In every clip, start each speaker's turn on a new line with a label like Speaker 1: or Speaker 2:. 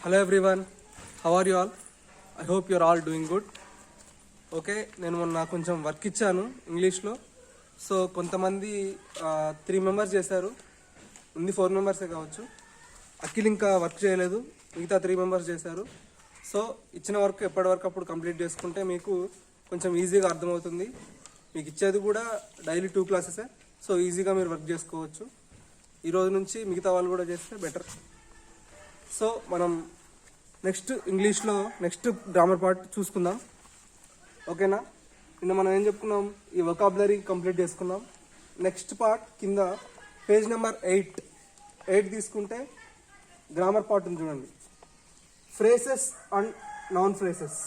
Speaker 1: Hello everyone, how are you all? I hope you are all doing good. Okay, నేను మొన్న కొంచెం work ఇచ్చాను ఇంగ్లీష్లో. సో కొంతమంది 3 మెంబర్స్ చేశారు, ఉంది 4 మెంబర్సే కావచ్చు. అఖిల్ ఇంకా వర్క్ చేయలేదు, మిగతా 3 మెంబర్స్ చేశారు. సో ఇచ్చిన వర్క్ ఎప్పటి వరకు అప్పుడు కంప్లీట్ చేసుకుంటే మీకు కొంచెం ఈజీగా అర్థమవుతుంది. మీకు ఇచ్చేది కూడా డైలీ 2 క్లాసెసే, సో ఈజీగా మీరు వర్క్ చేసుకోవచ్చు. ఈరోజు నుంచి మిగతా వాళ్ళు కూడా చేస్తే బెటర్. సో మనం నెక్స్ట్ ఇంగ్లీష్లో నెక్స్ట్ గ్రామర్ పార్ట్ చూసుకుందాం, ఓకేనా? నిన్న మనం ఏం చెప్పుకున్నాం, ఈ వొకాబులరీ కంప్లీట్ చేసుకున్నాం. నెక్స్ట్ పార్ట్ కింద పేజ్ నెంబర్ 8 తీసుకుంటే గ్రామర్ పార్ట్ ఉంది చూడండి, ఫ్రేసెస్ అండ్ నౌన్ ఫ్రేసెస్.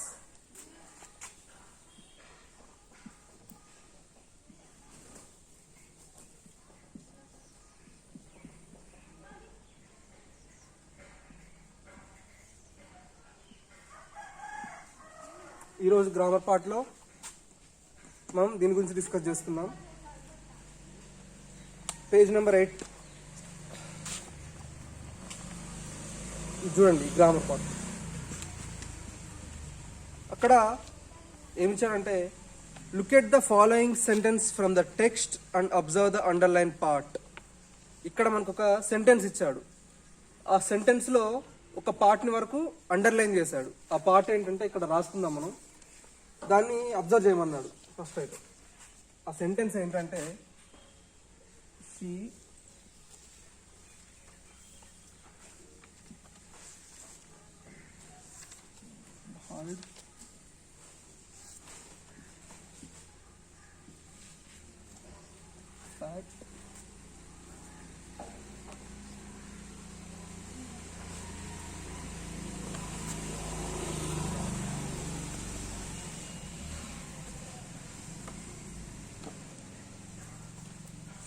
Speaker 1: ఈరోజు గ్రామర్ పార్ట్లో మనం దీని గురించి డిస్కస్ చేసుకుందాం. పేజ్ నెంబర్ 8 చూడండి, గ్రామర్ పార్ట్. అక్కడ ఏమిచ్చారంటే, look at the following sentence from the text and observe the underline part. ఇక్కడ మనకు ఒక సెంటెన్స్ ఇచ్చాడు, ఆ సెంటెన్స్లో ఒక పార్ట్ని వరకు అండర్లైన్ చేశాడు. ఆ పార్ట్ ఏంటంటే ఇక్కడ రాసుకుందాం మనం, దాన్ని అబ్జర్వ్ చేయమన్నాడు. ఫస్ట్ అయితే ఆ సెంటెన్స్ ఏంటంటే, షీ fat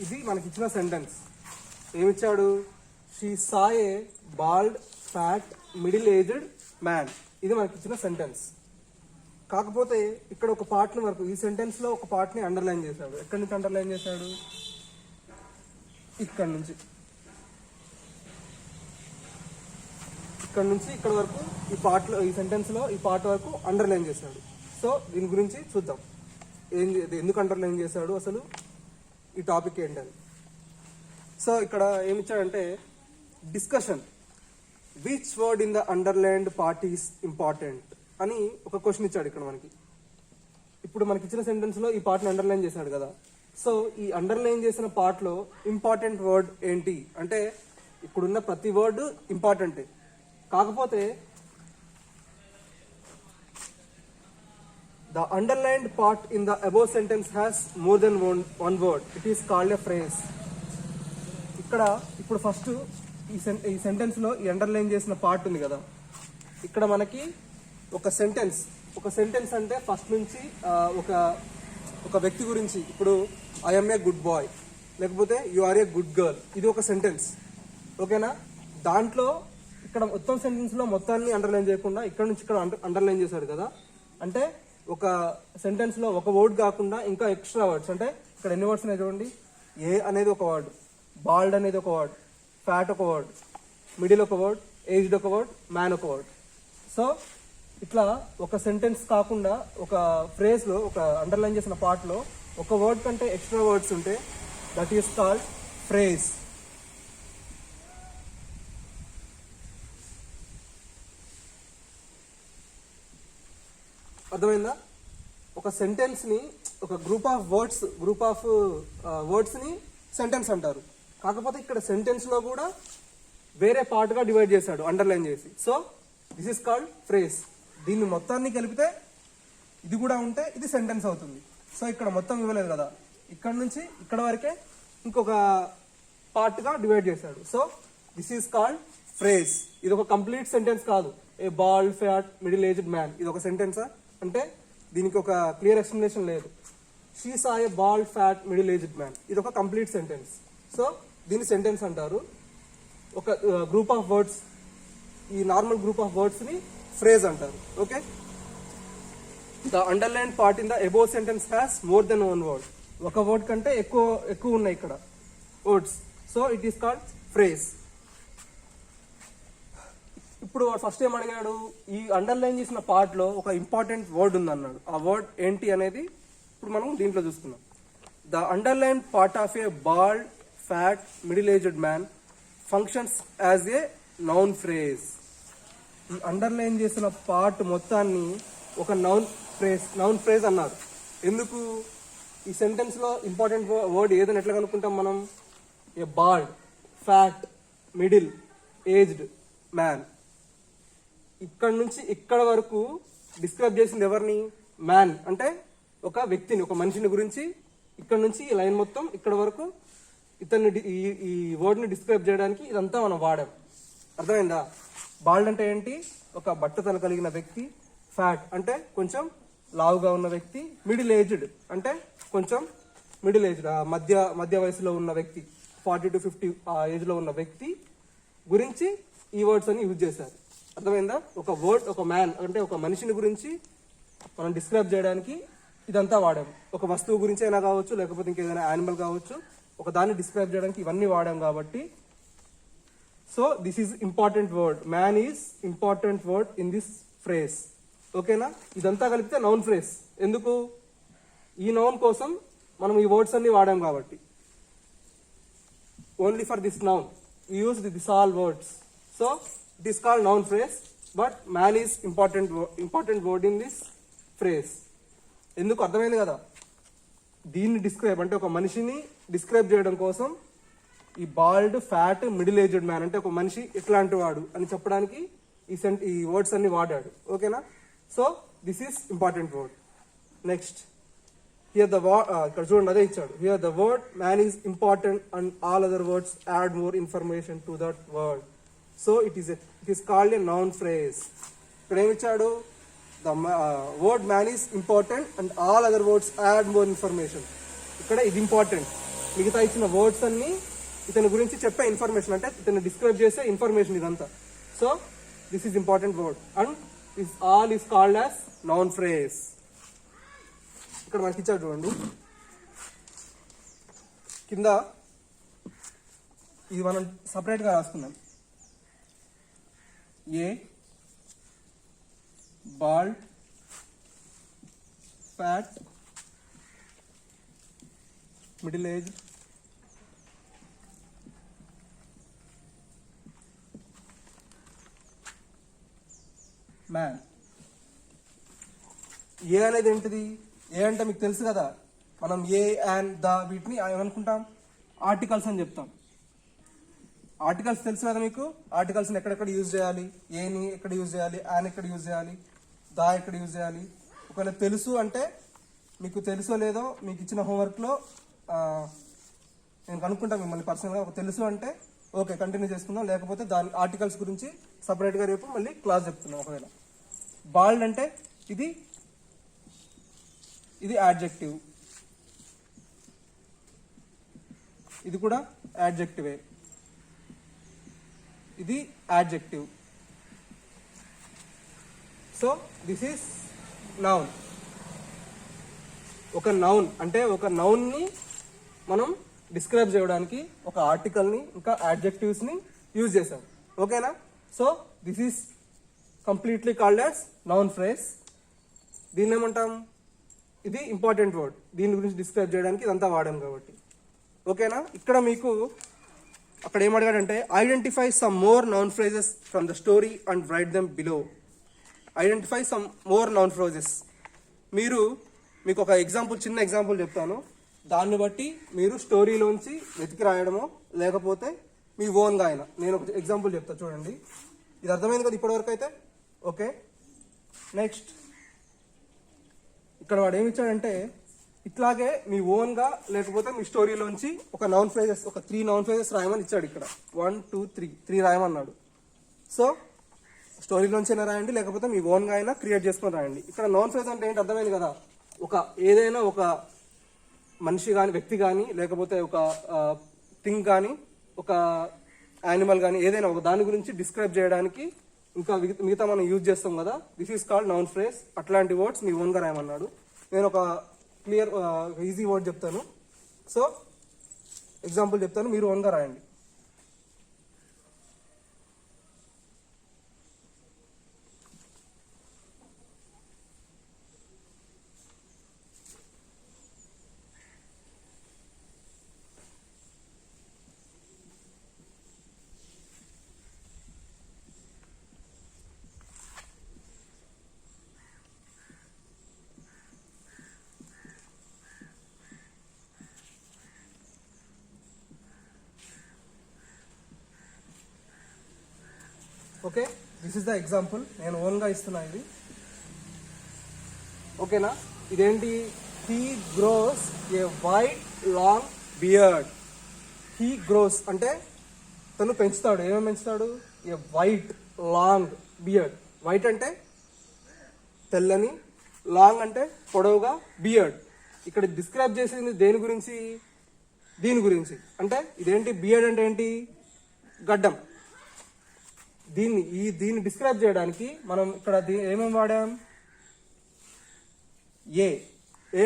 Speaker 1: ఇది మనకి ఇచ్చిన సెంటెన్స్. ఏమిచ్చాడు, she saw a bald fat middle aged man. ఇది మనకి ఇచ్చిన సెంటెన్స్. కాకపోతే ఇక్కడ ఒక పార్ట్ని వరకు, ఈ సెంటెన్స్ లో ఒక పార్ట్ని అండర్లైన్ చేశాడు. ఎక్కడి నుంచి అండర్లైన్ చేశాడు, ఇక్కడ నుంచి ఇక్కడ వరకు ఈ పార్ట్లో, ఈ సెంటెన్స్ లో ఈ పార్ట్ వరకు అండర్లైన్ చేశాడు. సో దీని గురించి చూద్దాం, ఎందుకు అండర్లైన్ చేశాడు, అసలు ఈ టాపిక్ ఏంటని. సో ఇక్కడ ఏమిచ్చాడంటే, discussion which word in the underlined part is important అని ఒక క్వశ్చన్ ఇచ్చాడు ఇక్కడ మనకి. ఇప్పుడు మనకి ఇచ్చిన సెంటెన్స్ లో ఈ పార్ట్ని అండర్లైన్ చేశాడు కదా. సో ఈ అండర్లైన్ చేసిన పార్ట్ లో ఇంపార్టెంట్ వర్డ్ ఏంటి అంటే, ఇక్కడున్న ప్రతి వర్డ్ ఇంపార్టెంటే. కాకపోతే the underlined part in the above sentence has more than one word. It is called a phrase. ఇక్కడ ఇప్పుడు ఫస్ట్ ఈ సెంటెన్స్ లో ఈ అండర్లైన్ చేసిన పార్ట్ ఉంది కదా, ఇక్కడ మనకి ఒక సెంటెన్స్ అంటే ఫస్ట్ నుంచి ఒక వ్యక్తి గురించి, ఇప్పుడు I am a good boy, లేకపోతే you are a good girl, ఇది ఒక సెంటెన్స్, ఓకేనా? దాంట్లో ఇక్కడ మొత్తం సెంటెన్స్ లో మొత్తాన్ని అండర్లైన్ చేయకుండా ఇక్కడ నుంచి ఇక్కడ అండర్లైన్ చేశాడు కదా. అంటే ఒక సెంటెన్స్ లో ఒక వర్డ్ కాకుండా ఇంకా ఎక్స్ట్రా వర్డ్స్, అంటే ఇక్కడ ఎన్ని వర్డ్స్ ఉన్నాయి చూడండి, ఏ అనేది ఒక వర్డ్, బాల్డ్ అనేది ఒక వర్డ్, ఫ్యాట్ ఒక వర్డ్, మిడిల్ ఒక వర్డ్, ఏజ్డ్ ఒక వర్డ్, మ్యాన్ ఒక వర్డ్. సో ఇట్లా ఒక సెంటెన్స్ కాకుండా ఒక ఫ్రేజ్ లో, ఒక అండర్లైన్ చేసిన పార్ట్ లో ఒక వర్డ్ కంటే ఎక్స్ట్రా వర్డ్స్ ఉంటే దట్ ఈస్ కాల్డ్ ఫ్రేజ్. అర్థమైందా? ఒక సెంటెన్స్ ని, ఒక గ్రూప్ ఆఫ్ వర్డ్స్ ని సెంటెన్స్ అంటారు. కాకపోతే ఇక్కడ సెంటెన్స్ లో కూడా వేరే పార్ట్ గా డివైడ్ చేశాడు అండర్లైన్ చేసి. So this is called phrase. దీన్ని మొత్తాన్ని కలిపితే ఇది కూడా ఉంటే ఇది సెంటెన్స్ అవుతుంది. సో ఇక్కడ మొత్తం ఇవ్వలేదు కదా, ఇక్కడ నుంచి ఇక్కడ వరకే ఇంకొక పార్ట్ గా డివైడ్ చేశాడు. So this is called phrase. ఇది ఒక కంప్లీట్ సెంటెన్స్ కాదు. A bald fat middle aged man, ఇది ఒక సెంటెన్సా అంటే దీనికి ఒక క్లియర్ ఎక్స్ప్లెనేషన్ లేదు. She saw a bald fat middle aged man, ఇది ఒక కంప్లీట్ సెంటెన్స్. సో దీన్ని సెంటెన్స్ అంటారు. ఒక గ్రూప్ ఆఫ్ వర్డ్స్, ఈ నార్మల్ గ్రూప్ ఆఫ్ వర్డ్స్ ని ఫ్రేజ్ అంటారు. Okay, the underline part in the above sentence has more than one word. ఒక word కంటే ఎక్కువ ఉన్నాయి ఇక్కడ words. So it is called phrase. ఇప్పుడు ఫస్ట్ ఏం అడిగాడు, ఈ అండర్లైన్ చేసిన పార్ట్లో ఒక ఇంపార్టెంట్ వర్డ్ ఉంది అన్నాడు. ఆ వర్డ్ ఏంటి అనేది ఇప్పుడు మనం దీంట్లో చూస్తున్నాం. The underline part of a bald fat middle aged man functions as a noun phrase. ఈ అండర్లైన్ చేసిన పార్ట్ మొత్తాన్ని ఒక నౌన్ ఫ్రేజ్ అన్నారు. ఎందుకు? ఈ సెంటెన్స్ లో ఇంపార్టెంట్ వర్డ్ ఏదని ఎట్లా కనుక్కుంటాం మనం? A bald fat middle aged man. ఇక్కడ నుంచి ఇక్కడ వరకు డిస్క్రైబ్ చేసింది ఎవరిని? మ్యాన్ అంటే ఒక వ్యక్తిని, ఒక మనిషిని గురించి. ఇక్కడ నుంచి ఈ లైన్ మొత్తం ఇక్కడ వరకు ఇతన్ని ఈ వర్డ్ ని డిస్క్రైబ్ చేయడానికి ఇదంతా మనం వాడాం. అర్థమైందా? బాల్డ్ అంటే ఏంటి? ఒక బట్టతల కలిగిన వ్యక్తి. ఫ్యాట్ అంటే కొంచెం లావుగా ఉన్న వ్యక్తి. మిడిల్ ఏజ్డ్ అంటే కొంచెం మిడిల్ ఏజ్డ్ మధ్య వయసులో ఉన్న వ్యక్తి, 40 to 50 ఆ ఏజ్ లో ఉన్న వ్యక్తి గురించి ఈ వర్డ్స్ అన్ని యూజ్ చేశారు. అర్థమైందా? ఒక వర్డ్, ఒక మ్యాన్ అంటే ఒక మనిషిని గురించి మనం డిస్క్రైబ్ చేయడానికి ఇదంతా వాడాము. ఒక వస్తువు గురించి అయినా కావచ్చు, లేకపోతే ఇంకేదైనా యానిమల్ కావచ్చు, ఒక దాన్ని డిస్క్రైబ్ చేయడానికి ఇవన్నీ వాడాం కాబట్టి. So this is important word. Man is important word in this phrase. ఓకేనా? ఇదంతా కలిపితే నౌన్ ఫ్రేజ్. ఎందుకు? ఈ నౌన్ కోసం మనం ఈ వర్డ్స్ అన్ని వాడాం కాబట్టి. Only for this noun we use this all words. So it is called noun phrase, but man is important word in this phrase. ఎందుకు? అర్థమైంది కదా? దీన్ని డిస్క్రైబ్ అంటే ఒక మనిషిని డిస్క్రైబ్ చేయడం కోసం ఈ bald fat middle aged man అంటే ఒక మనిషి ఎట్లాంటి వాడు అని చెప్పడానికి ఈ వర్డ్స్ అన్ని వాడాడు. ఓకేనా? So this is important word. Next here the ఇక్కడ చూడండి, అదే ఇచ్చాడు. Here the word man is important and all other words add more information to that word. So it is called a noun phrase. ఇక్కడ ఏమి ఇచ్చాడు? The word man is important and all other words add more information. ఇక్కడ ఇది important. మిగతా ఇచ్చిన words అన్ని ఇతని గురించి చెప్పే ఇన్ఫర్మేషన్, అంటే ఇతను డిస్క్రైబ్ చేసే ఇన్ఫర్మేషన్ ఇదంతా. So this is important word and this all is called as noun phrase. ఇక్కడ మనకి ఇచ్చాడు చూడండి కింద. ఇది మనం సపరేట్ గా రాసుకుందాం. A bald fat middle age man. A అనేది ఏంటిది? ఏ అంటే మీకు తెలుసు కదా, మనం ఏ అండ్ ద వీటిని ఏమనుకుంటాం? ఆర్టికల్స్ అని చెప్తాం. ఆర్టికల్స్ తెలుసు కదా మీకు? ఆర్టికల్స్ ఎక్కడెక్కడ యూజ్ చేయాలి? ఏని ఎక్కడ యూజ్ చేయాలి? యాన్ ఎక్కడ యూజ్ చేయాలి? దా ఎక్కడ యూజ్ చేయాలి? ఒకవేళ తెలుసు అంటే, మీకు తెలుసో లేదో మీకు ఇచ్చిన హోంవర్క్లో నేను కనుక్కుంటాను మిమ్మల్ని పర్సనల్గా. ఒక తెలుసు అంటే ఓకే కంటిన్యూ చేసుకుందాం, లేకపోతే దాని ఆర్టికల్స్ గురించి సపరేట్గా రేపు మళ్ళీ క్లాస్ చెప్తున్నాం. ఒకవేళ బాల్డ్ అంటే ఇది యాడ్జెక్టివ్, ఇది కూడా యాడ్జెక్టివే, ఇది adjective. So this is noun. ఒక నౌన్ అంటే ఒక నౌన్ని మనం డిస్క్రైబ్ చేయడానికి ఒక ఆర్టికల్ని ఇంకా యాడ్జెక్టివ్స్ని యూజ్ చేసాం. ఓకేనా? So this is completely called as noun phrase. దీన్ని ఏమంటాం? ఇది ఇంపార్టెంట్ వర్డ్. దీని గురించి డిస్క్రైబ్ చేయడానికి ఇదంతా వాడాం కాబట్టి. ఓకేనా? ఇక్కడ మీకు అక్కడ ఏమడిగాడంటే identify some more noun phrases from the story and write them below. Identify some more noun phrases. మీకు ఒక ఎగ్జాంపుల్, చిన్న ఎగ్జాంపుల్ చెప్తాను. దాన్ని బట్టి మీరు స్టోరీలోంచి వెతికి రాయడమో లేకపోతే మీ ఓన్గా అయినా. నేను ఒక ఎగ్జాంపుల్ చెప్తాను చూడండి. ఇది అర్థమైంది కదా ఇప్పటివరకు అయితే? ఓకే. నెక్స్ట్ ఇక్కడ వాడు ఏమి ఇచ్చాడంటే ఇట్లాగే మీ ఓన్గా లేకపోతే మీ స్టోరీలోంచి ఒక నౌన్ ఫ్రేజెస్, ఒక 3 నౌన్ ఫ్రేజెస్ రాయమని ఇచ్చాడు. ఇక్కడ 1 2 3 రాయమన్నాడు. సో స్టోరీలోంచి అయినా రాయండి, లేకపోతే మీ ఓన్గా అయినా క్రియేట్ చేసుకొని రాయండి. ఇక్కడ నౌన్ ఫ్రేజ్ అంటే ఏంటి అర్థమైంది కదా? ఏదైనా ఒక మనిషి కానీ, వ్యక్తి కానీ, లేకపోతే ఒక థింగ్ కానీ, ఒక యానిమల్ కానీ, ఏదైనా ఒక దాని గురించి డిస్క్రైబ్ చేయడానికి ఇంకా మిగతా మనం యూజ్ చేస్తాం కదా, this is called noun phrase. అట్లాంటి వర్డ్స్ నీ ఓన్గా రాయమన్నాడు. నేను ఒక క్లియర్ ఈజీ వర్డ్ చెప్తాను. సో ఎగ్జాంపుల్ చెప్తాను, మీరు ఓన్గా రాయండి. Okay, this is the example, నేను ఓన్గా ఇస్తున్నా ఇది. ఓకేనా, ఇదేంటి? He gross A white long beard. He gross అంటే తను పెంచుతాడు. ఏమేమి పెంచుతాడు? ఏ వైట్ లాంగ్ బియర్డ్. వైట్ అంటే తెల్లని, లాంగ్ అంటే పొడవుగా, బియర్డ్. ఇక్కడ డిస్క్రైబ్ చేసింది దేని గురించి? దీని గురించి. అంటే ఇదేంటి? బియర్డ్ అంటే ఏంటి? గడ్డం. దీన్ని డిస్క్రైబ్ చేయడానికి మనం ఇక్కడ ఏమేమి వాడాం? ఏ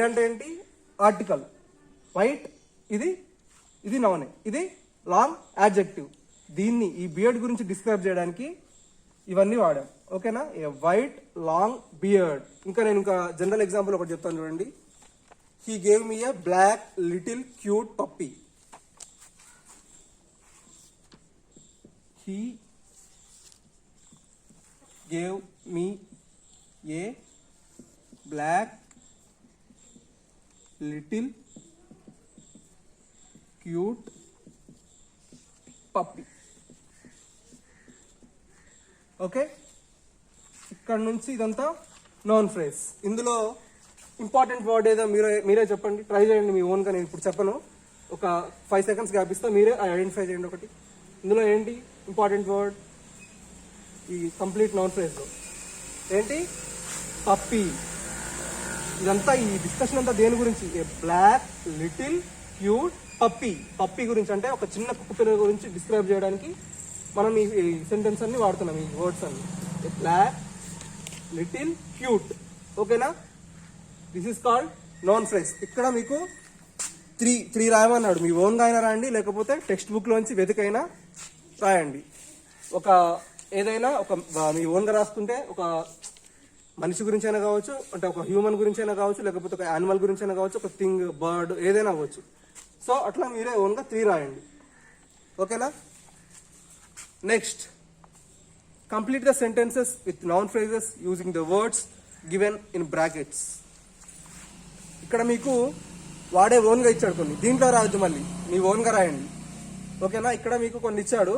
Speaker 1: అంటే ఏంటి? ఆర్టికల్. వైట్ ఇది నౌన్, ఇది లాంగ్ యాడ్జెక్టివ్. ఈ బియర్డ్ గురించి డిస్క్రైబ్ చేయడానికి ఇవన్నీ వాడాం. ఓకేనా? A white long beard. నేను జనరల్ ఎగ్జాంపుల్ ఒకటి చెప్తాను చూడండి. He gave me a black little cute puppy. He gave me a black little cute puppy. Okay, ఇక్కడ నుంచి ఇదంతా నౌన్ ఫ్రేజ్. ఇందులో ఇంపార్టెంట్ వర్డ్ ఏదో మీరే చెప్పండి, ట్రై చేయండి మీ ఓన్గా. నేను ఇప్పుడు చెప్పను, ఒక 5 seconds గ్యాప్ ఇస్తా, మీరే ఐడెంటిఫై చేయండి ఒకటి. ఇందులో ఏంటి ఇంపార్టెంట్ వర్డ్? ఈ కంప్లీట్ నౌన్ ఫ్రేజ్ లో ఏంటి? పప్పీ. ఇదంతా ఈ డిస్కషన్ అంతా దేని గురించి? ఏ బ్లాక్ లిటిల్ క్యూట్ పప్పీ గురించి. అంటే ఒక చిన్న కుక్క పిల్ల గురించి డిస్క్రైబ్ చేయడానికి మనం ఈ సెంటెన్స్ అన్ని వాడుతున్నాం, ఈ వర్డ్స్ అన్ని. ఏ బ్లాక్ లిటిల్ క్యూట్. ఓకేనా? This is called noun phrase. ఇక్కడ మీకు త్రీ రాయమన్నాడు. మీ ఓన్గా అయినా రాయండి, లేకపోతే టెక్స్ట్ బుక్ లోంచి వెతికైనా రాయండి. ఏదైనా మీ ఓన్గా రాస్తుంటే ఒక మనిషి గురించి అయినా కావచ్చు, అంటే ఒక హ్యూమన్ గురించి అయినా కావచ్చు, లేకపోతే ఒక యానిమల్ గురించి అయినా కావచ్చు, ఒక థింగ్, బర్డ్, ఏదైనా అవ్వచ్చు. సో అట్లా మీరే ఓన్గా 3 రాయండి. ఓకేనా? Next, complete the sentences with noun phrases using the words given in brackets. ఇక్కడ మీకు వాడే ఓన్గా ఇచ్చాడు కొన్ని, దీంట్లో రాయద్దు, మళ్ళీ మీ ఓన్గా రాయండి. ఓకేనా? ఇక్కడ మీకు కొన్ని ఇచ్చాడు,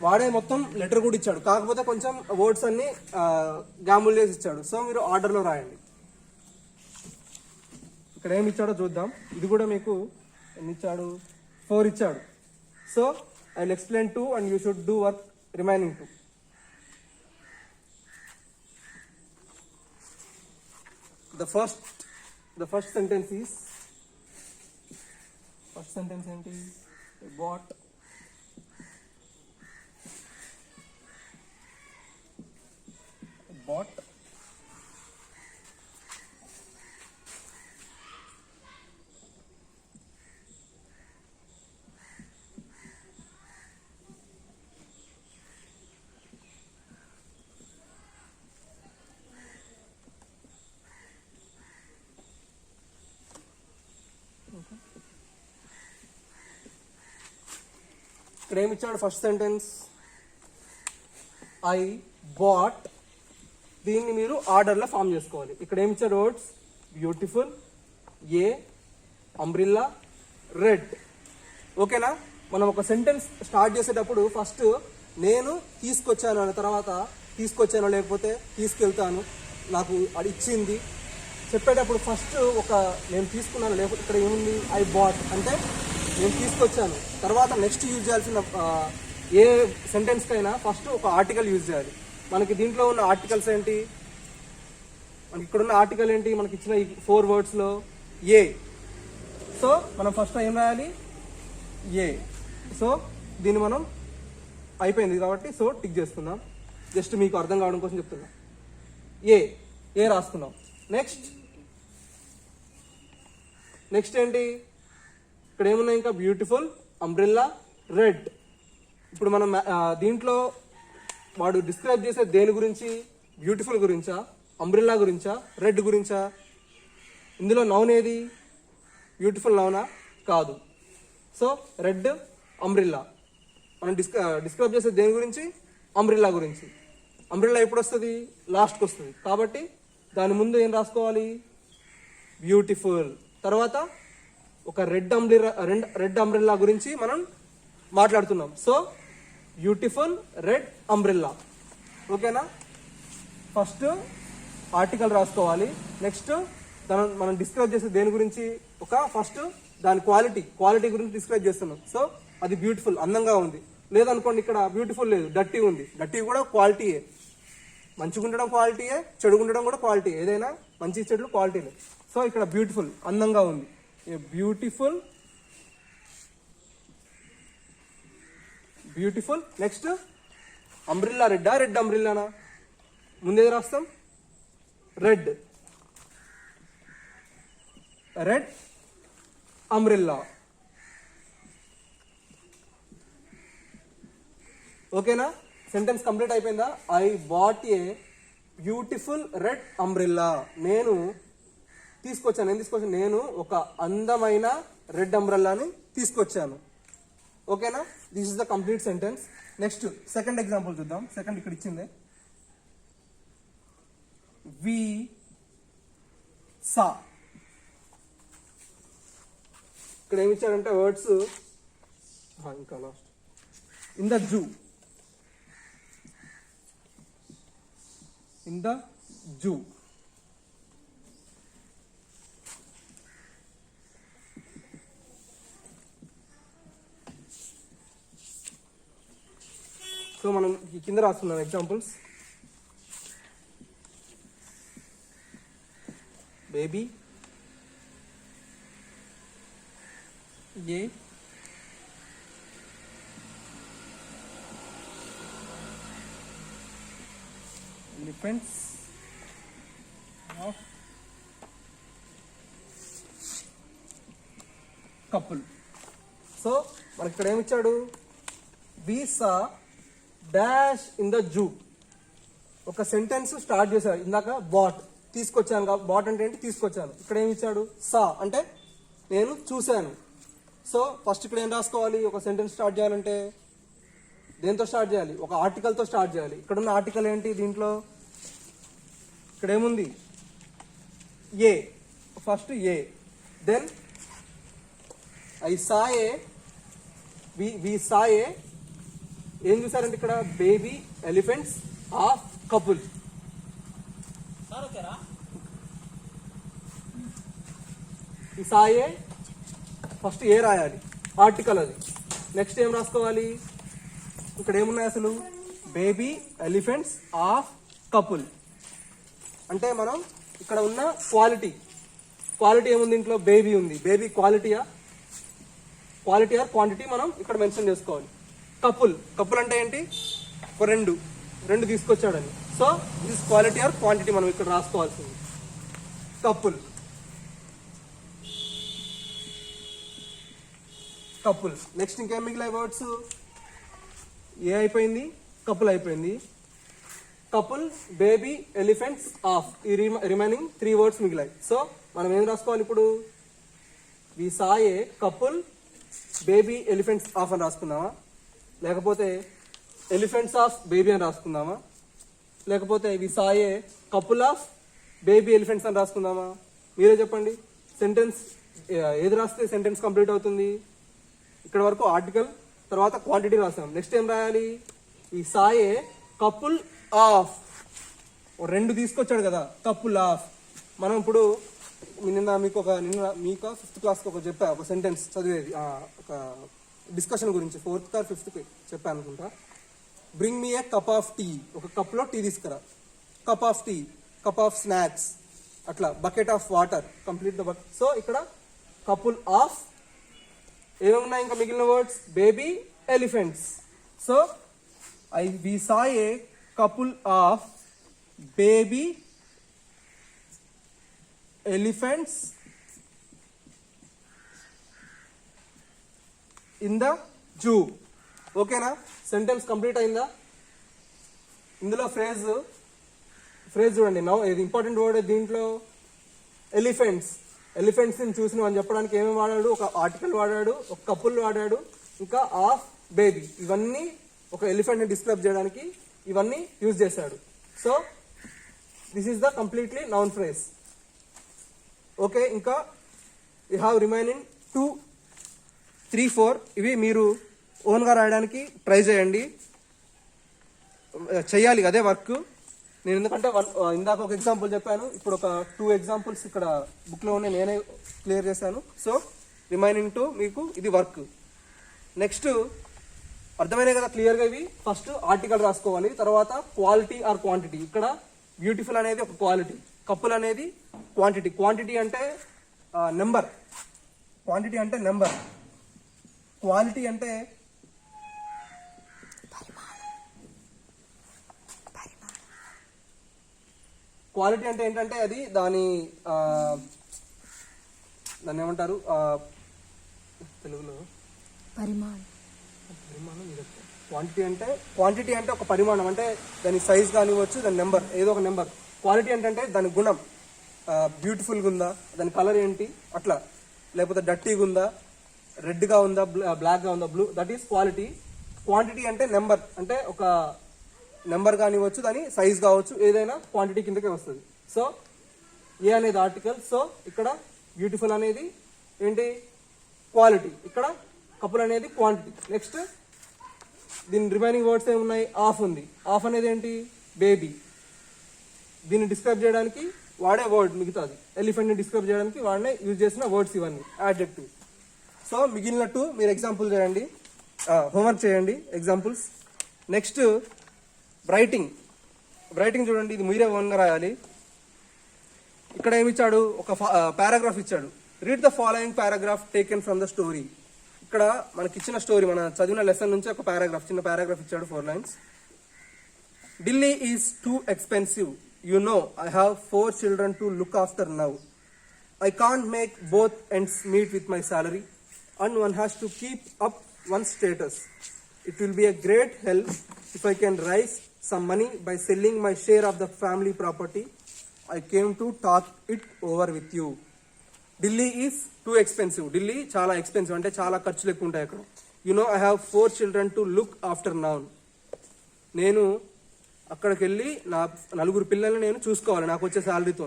Speaker 1: వాడే మొత్తం లెటర్ కూడా ఇచ్చాడు, కాకపోతే కొంచెం వర్డ్స్ అన్ని గ్యాముల్ చేసి ఇచ్చాడు. సో మీరు ఆర్డర్లో రాయండి. ఇక్కడ ఏమి ఇచ్చాడో చూద్దాం. ఇది కూడా మీకు ఎన్ని ఇచ్చాడు? 4 ఇచ్చాడు. So I will explain 2 and you should do work remaining 2. The first sentence is, ఏంటి? Bought ఇక్కడ ఏమి ఇచ్చాడు? First sentence I bought. దీన్ని మీరు ఆర్డర్లో ఫామ్ చేసుకోవాలి. ఇక్కడ ఏమి ఇచ్చాడు? వర్డ్స్ బ్యూటిఫుల్, ఏ, అంబ్రిల్లా, రెడ్. ఓకేనా? మనం ఒక సెంటెన్స్ స్టార్ట్ చేసేటప్పుడు ఫస్ట్ నేను తీసుకొచ్చాను అన్న తర్వాత తీసుకొచ్చాను లేకపోతే తీసుకెళ్తాను, నాకు అది ఇచ్చింది చెప్పేటప్పుడు ఫస్ట్ నేను తీసుకున్నాను, లేకపోతే ఇక్కడ ఏముంది? ఐ బాట్ అంటే నేను తీసుకొచ్చాను. తర్వాత నెక్స్ట్ యూజ్ చేయాల్సిన ఏ సెంటెన్స్కైనా ఫస్ట్ ఒక ఆర్టికల్ యూజ్ చేయాలి. మనకి దీంట్లో ఉన్న ఆర్టికల్స్ ఏంటి? మనకి ఇక్కడ ఉన్న ఆర్టికల్ ఏంటి? మనకి ఇచ్చిన ఈ 4 wordsలో ఏ. సో మనం ఫస్ట్ ఏం రాయాలి? ఏ. సో దీన్ని మనం అయిపోయింది కాబట్టి సో టిక్ చేసుకుందాం. జస్ట్ మీకు అర్థం కావడం కోసం చెప్తున్నా. ఏ రాసుకున్నాం. నెక్స్ట్ ఏంటి? ఇక్కడ ఏమున్నాయి ఇంకా? Beautiful, umbrella, red. ఇప్పుడు మనం దీంట్లో వాడు డిస్క్రైబ్ చేసే దేని గురించి? బ్యూటిఫుల్ గురించా, అంబ్రెల్లా గురించా, రెడ్ గురించా? ఇందులో నౌన్ ఏది? బ్యూటిఫుల్ నౌనా? కాదు. So red, umbrella. మనం డిస్క్రైబ్ చేసే దేని గురించి? అంబ్రెల్లా గురించి. అంబ్రెల్లా ఎప్పుడు వస్తుంది? లాస్ట్కి వస్తుంది. కాబట్టి దాని ముందు ఏం రాసుకోవాలి? బ్యూటిఫుల్. తర్వాత ఒక రెడ్ అంబ్రెల్లా గురించి మనం మాట్లాడుతున్నాం. So beautiful red umbrella. ఓకేనా, ఫస్ట్ ఆర్టికల్ రాసుకోవాలి. నెక్స్ట్ మనం డిస్క్రైబ్ చేసే దేని గురించి, ఫస్ట్ దాని క్వాలిటీ గురించి డిస్క్రైబ్ చేస్తున్నాం. సో అది బ్యూటిఫుల్, అందంగా ఉంది. లేదనుకోండి ఇక్కడ బ్యూటిఫుల్ లేదు, డర్టీ ఉంది. డర్టీ కూడా క్వాలిటీయే. మంచిగా ఉండడం క్వాలిటీయే, చెడుగా ఉండడం కూడా క్వాలిటీ. ఏదైనా మంచి చెడులు క్వాలిటీలే. సో ఇక్కడ బ్యూటిఫుల్, అందంగా ఉంది. బ్యూటిఫుల్. నెక్స్ట్ అంబ్రిల్లా రెడ్ అంబ్రిల్లానా? ముందేది రాస్తాం? Red umbrella. ఓకేనా, సెంటెన్స్ కంప్లీట్ అయిపోయిందా? I bought a beautiful red umbrella. నేను తీసుకొచ్చాను. నేను ఒక అందమైన రెడ్ అంబ్రెల్లాని తీసుకొచ్చాను. ఓకేనా, this is the complete sentence. Next second example చూద్దాం. సెకండ్ ఇక్కడ ఇచ్చింది, వి సా. ఇక్కడ ఏమి ఇచ్చాడంటే వర్డ్స్, ఇంకా last, in the zoo. So మనం ఈ కింద రాస్తున్నాం examples. Baby a elephants of couple. So మనకి ఇక్కడ ఏమిచ్చాడు? వి saw dash in the zoo. ఒక సెంటెన్స్ స్టార్ట్ చేశాడు. ఇందాక బాట్, తీసుకొచ్చాను. బాట్ అంటే ఏంటి? తీసుకొచ్చాను. ఇక్కడ ఏమి ఇచ్చాడు? సా అంటే నేను చూశాను. సో ఫస్ట్ ఇక్కడ ఏం రాసుకోవాలి? ఒక సెంటెన్స్ స్టార్ట్ చేయాలంటే దేంతో స్టార్ట్ చేయాలి? ఒక ఆర్టికల్తో స్టార్ట్ చేయాలి. ఇక్కడ ఉన్న ఆర్టికల్ ఏంటి? దీంట్లో ఇక్కడ ఏముంది? A. First a, then I saw a, we saw a. ఏం చూసారంటే ఇక్కడ బేబీ ఎలిఫెంట్స్ ఆఫ్ కపుల్. ఈ సాయే ఫస్ట్ ఏ రాయాలి, ఆర్టికల్ అది. నెక్స్ట్ ఏం రాసుకోవాలి? ఇక్కడ ఏమున్నాయి అసలు? Baby elephants of couple. అంటే మనం ఇక్కడ ఉన్న క్వాలిటీ ఏముంది? ఇంట్లో బేబీ ఉంది. బేబీ క్వాలిటీ ఆర్ క్వాంటిటీ మనం ఇక్కడ మెన్షన్ చేసుకోవాలి. కపుల్ అంటే ఏంటి? ఒక రెండు తీసుకొచ్చాడని. So this quality or quantity మనం ఇక్కడ రాసుకోవాల్సింది. కపుల్. నెక్స్ట్ ఇంకేం మిగిలిన వర్డ్స్? ఏ అయిపోయింది, కపుల్ అయిపోయింది. Couple, baby, elephants, of. ఈ రిమైనింగ్ 3 వర్డ్స్ మిగిలాయి. సో మనం ఏం రాసుకోవాలి ఇప్పుడు? We saw a couple baby elephants of అని రాసుకుందామా? లేకపోతే ఎలిఫెంట్స్ ఆఫ్ బేబీ అని రాసుకుందామా? లేకపోతే we saw a couple of baby elephants అని రాసుకుందామా? మీరే చెప్పండి. సెంటెన్స్ ఏది రాస్తే సెంటెన్స్ కంప్లీట్ అవుతుంది? ఇక్కడ వరకు ఆర్టికల్, తర్వాత క్వాంటిటీ రాసాం. నెక్స్ట్ ఏం రాయాలి? ఈ సా ఏ కపుల్ ఆఫ్. 2 తీసుకొచ్చాడు కదా, కపుల్ ఆఫ్. మనం ఇప్పుడు మీకు 5th క్లాస్కి ఒక చెప్పా, ఒక సెంటెన్స్ చదివేది, ఒక డిస్కషన్ గురించి 4th or 5th చెప్పాను అనుకుంటా. Bring me a cup of tea. ఒక కప్లో టీ తీసుకురా. Cup of tea, cup of snacks, అట్లా bucket of water, complete the bucket. So ఇక్కడ కపుల్ ఆఫ్. ఏమేమున్నాయి ఇంకా మిగిలిన words? Baby, elephants. So we saw a couple of baby elephants in the zoo. ఓకేనా, sentence complete అయిందా? ఇందులో phrase చూడండి. ఇది ఇంపార్టెంట్ వర్డ్. దీంట్లో ఎలిఫెంట్స్ ని చూసిన అని చెప్పడానికి ఏమేమి వాడాడు? ఒక ఆర్టికల్ వాడాడు, ఒక కపుల్ వాడాడు, ఇంకా ఆఫ్, బేబీ. ఇవన్నీ ఒక ఎలిఫెంట్ ని డిస్క్రైబ్ చేయడానికి ఇవన్నీ యూజ్ చేశాడు. So this is the completely noun phrase. Okay, ఇంకా యూ హ్యావ్ రిమైనింగ్ 2, 3, 4. ఇవి మీరు ఓన్గా రాయడానికి ట్రై చేయండి, చెయ్యాలి అదే వర్క్. నేను ఎందుకంటే ఇందాక ఒక ఎగ్జాంపుల్ చెప్పాను, ఇప్పుడు ఒక 2 ఎగ్జాంపుల్స్ ఇక్కడ బుక్లో ఉన్నాయి, నేనే క్లియర్ చేశాను. సో రిమైనింగ్ 2 మీకు ఇది వర్క్. నెక్స్ట్ అర్థమైనాయి కదా క్లియర్గా ఇవి. ఫస్ట్ ఆర్టికల్ రాసుకోవాలి, తర్వాత క్వాలిటీ ఆర్ క్వాంటిటీ. ఇక్కడ బ్యూటిఫుల్ అనేది ఒక క్వాలిటీ, కపుల్ అనేది క్వాంటిటీ. క్వాంటిటీ అంటే నెంబర్, క్వాంటిటీ అంటే నెంబర్, క్వాలిటీ అంటే క్వాలిటీ అంటే ఏంటంటే అది దాని దాన్ని ఏమంటారు తెలుగులో
Speaker 2: పరిమాణం.
Speaker 1: క్వాంటిటీ అంటే ఒక పరిమాణం, అంటే దాని సైజ్ కానివ్వచ్చు, దాని నెంబర్, ఏదో ఒక నెంబర్. క్వాలిటీ అంటే దాని గుణం, బ్యూటిఫుల్గా ఉందా, దాని కలర్ ఏంటి అట్లా, లేకపోతే డర్టీగా ఉందా, రెడ్గా ఉందా, బ్లాక్గా ఉందా, blue, that is quality. Quantity అంటే నెంబర్, అంటే ఒక నెంబర్ కానివ్వచ్చు, దాని సైజ్ కావచ్చు, ఏదైనా క్వాంటిటీ కిందకే వస్తుంది. సో ఏ అనేది ఆర్టికల్, సో ఇక్కడ బ్యూటిఫుల్ అనేది ఏంటి క్వాలిటీ, ఇక్కడ కపుల్ అనేది క్వాంటిటీ. నెక్స్ట్ దీని రిమైనింగ్ వర్డ్స్ ఏమున్నాయి, ఆఫ్ ఉంది, ఆఫ్ అనేది ఏంటి బేబీ, దీన్ని డిస్క్రైబ్ చేయడానికి వాడే వర్డ్ మిగతాది. ఎలిఫెంట్ని డిస్క్రైబ్ చేయడానికి వాడినే యూజ్ చేసిన వర్డ్స్ ఇవన్నీ యాడ్జెక్టివ్. సో మిగిలినట్టు మీరు ఎగ్జాంపుల్ చేయండి, హోంవర్క్ చేయండి ఎగ్జాంపుల్స్. Next writing. రైటింగ్ చూడండి, ఇది మీరే ఓన్గా రాయాలి. ఇక్కడ ఏమి ఇచ్చాడు, ఒక పారాగ్రాఫ్ ఇచ్చాడు. Read the following paragraph taken from the story. ఇక్కడ మనకి ఇచ్చిన స్టోరీ, మన చదివిన లెసన్ నుంచి ఒక పారాగ్రాఫ్, చిన్న పారాగ్రాఫ్ ఇచ్చాడు, 4 lines. Delhi is too expensive. You know, I have 4 children to look after now. I can't make both ends meet with my salary, and one has to keep up one's status. It will be a great help if I can raise some money by selling my share of the family property. I came to talk it over with you. Delhi is too expensive. Delhi చాలా expensive, అంటే చాలా ఖర్చులు ఎక్కువ ఉంటాయి అక్కడ. You know, I have 4 children to look after now. నేను అక్కడికి వెళ్ళి నా 4 పిల్లల్ని నేను చూసుకోవాలి నాకు వచ్చే శాలరీతో.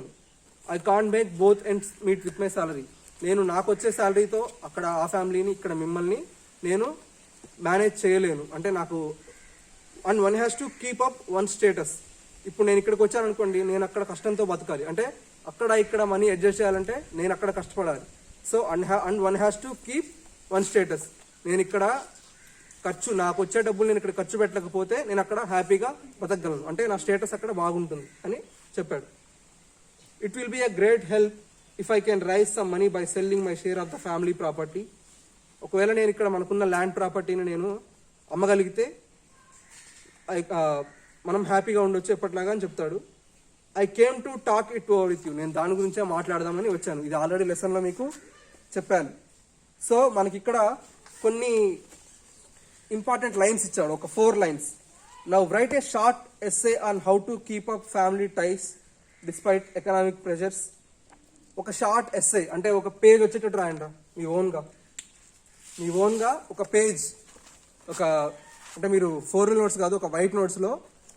Speaker 1: I can't make both ends meet with my salary. నేను నాకు వచ్చే శాలరీతో అక్కడ ఆ ఫ్యామిలీని, ఇక్కడ మిమ్మల్ని నేను మేనేజ్ చేయలేను, అంటే నాకు. And one has to keep up one status. ఇప్పుడు నేను ఇక్కడికి వచ్చాను అనుకోండి, నేను అక్కడ కష్టంతో బతకాలి, అంటే అక్కడ ఇక్కడ మనీ అడ్జస్ట్ చేయాలంటే నేను అక్కడ కష్టపడాలి. So and one has to keep one status. నేను ఇక్కడ ఖర్చు, నాకు వచ్చే డబ్బులు నేను ఇక్కడ ఖర్చు పెట్టలేకపోతే నేను అక్కడ హ్యాపీగా బతకగలను, అంటే నా స్టేటస్ అక్కడ బాగుంటుంది అని చెప్పాడు. It will be a great help if I can raise some money by selling my share of the family property. ఒకవేళ నేను ఇక్కడ మనకున్న ల్యాండ్ ప్రాపర్టీని నేను అమ్మగలిగితే మనం హ్యాపీగా ఉండొచ్చు ఎప్పటిలాగా అని చెప్తాడు. I came to talk it over with you. నేను దాని గురించే మాట్లాడదామని వచ్చాను. ఇది ఆల్రెడీ లెసన్లో మీకు చెప్పాను. సో మనకి ఇక్కడ కొన్ని ఇంపార్టెంట్ లైన్స్ ఇచ్చాడు, ఒక 4 lines. Now write a short essay on how to keep up family ties despite economic pressures. ఒక షార్ట్ ఎస్సే అంటే ఒక పేజ్ వచ్చేటట్టు రాయండి, మీ ఓన్గా ఒక పేజ్, ఒక అంటే మీరు 4 notes కాదు, ఒక వైట్ నోట్స్లో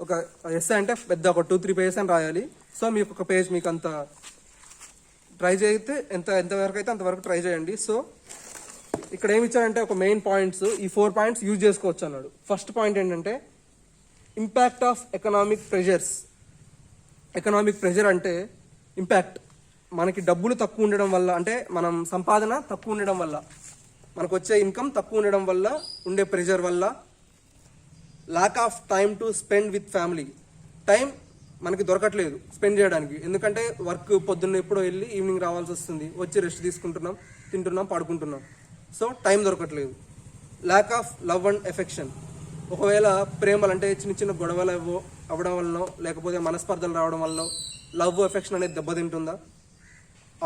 Speaker 1: ఒక ఎస్సే అంటే పెద్ద ఒక 2-3 pages అని రాయాలి. సో మీకు ఒక పేజ్, మీకు అంత ట్రై చేస్తే ఎంతవరకు అయితే అంతవరకు ట్రై చేయండి. సో ఇక్కడ ఏమి ఇచ్చాడంటే ఒక మెయిన్ పాయింట్స్, ఈ 4 points యూజ్ చేసుకోవచ్చు అన్నాడు. ఫస్ట్ పాయింట్ ఏంటంటే impact of economic pressures. Economic pressure అంటే ఇంపాక్ట్, మనకి డబ్బులు తక్కువ ఉండడం వల్ల, అంటే మనం సంపాదన తక్కువ ఉండడం వల్ల, మనకు వచ్చే ఇన్కమ్ తక్కువ ఉండడం వల్ల ఉండే ప్రెషర్ వల్ల. Lack of time to spend with family. Time మనకి దొరకట్లేదు స్పెండ్ చేయడానికి, ఎందుకంటే వర్క్ పొద్దున్న ఎప్పుడో వెళ్ళి ఈవినింగ్ రావాల్సి వస్తుంది, వచ్చి రెస్ట్ తీసుకుంటున్నాం, తింటున్నాం, పడుకుంటున్నాం. సో టైం దొరకట్లేదు. Lack of love and affection. ఒకవేళ ప్రేమలు అంటే చిన్న చిన్న గొడవలు అవ్వడం వల్ల, లేకపోతే మనస్పర్ధలు రావడం వల్ల లవ్ ఎఫెక్షన్ అనేది దెబ్బతింటుందా.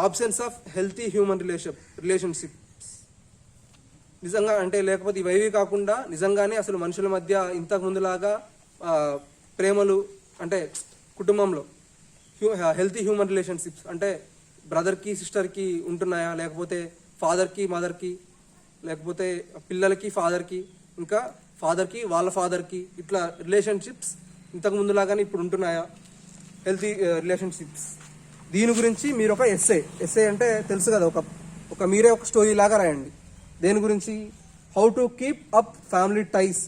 Speaker 1: Absence of healthy human relationships. నిజంగా అంటే లేకపోతే ఇవేవి కాకుండా నిజంగానే అసలు మనుషుల మధ్య ఇంతకు ముందులాగా ప్రేమలు అంటే కుటుంబంలో హెల్తీ హ్యూమన్ రిలేషన్షిప్స్ అంటే బ్రదర్కి సిస్టర్కి ఉంటున్నాయా, లేకపోతే ఫాదర్కి మదర్కి, లేకపోతే పిల్లలకి ఫాదర్కి, ఇంకా ఫాదర్కి వాళ్ళ ఫాదర్కి, ఇట్లా రిలేషన్షిప్స్ ఇంతకు ముందులాగానే ఇప్పుడు ఉంటున్నాయా, హెల్తీ రిలేషన్షిప్స్. దీని గురించి మీరు ఒక ఎస్సే అంటే తెలుసు కదా, ఒక మీరే ఒక స్టోరీ లాగా రాయండి. దేని గురించి, how to keep up family ties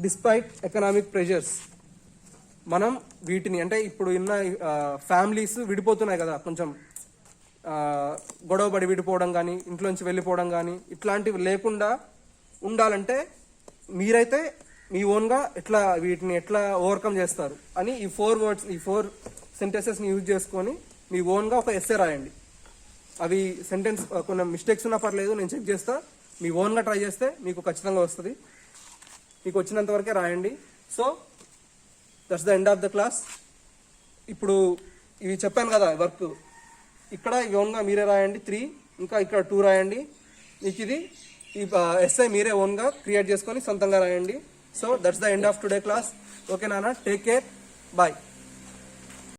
Speaker 1: despite economic pressures. మనం వీటిని అంటే ఇప్పుడు ఉన్న ఫ్యామిలీస్ విడిపోతున్నాయి కదా, కొంచెం గొడవపడి విడిపోవడం కానీ ఇంట్లోంచి వెళ్ళిపోవడం కానీ ఇట్లాంటివి లేకుండా ఉండాలంటే మీరైతే మీ ఓన్గా వీటిని ఎట్లా ఓవర్కమ్ చేస్తారు అని ఈ 4 సెంటెన్సెస్ని యూజ్ చేసుకొని మీ ఓన్గా ఒక ఎస్సే రాయండి. అవి సెంటెన్స్ కొన్ని మిస్టేక్స్ ఉన్నా పర్లేదు, నేను చెక్ చేస్తా. మీ ఓన్గా ట్రై చేస్తే మీకు ఖచ్చితంగా వస్తుంది. మీకు వచ్చినంత వరకే రాయండి. So that's the end of the class. ఇప్పుడు ఇవి చెప్పాను కదా వర్క్, ఇక్కడ ఇవి ఓన్గా మీరే రాయండి 3, ఇంకా ఇక్కడ 2 రాయండి. మీకు ఇది ఈ ఎస్ఐ మీరే ఓన్గా క్రియేట్ చేసుకొని సొంతంగా రాయండి. So that's the end of today class. Okay నాన్న, టేక్ కేర్, బాయ్.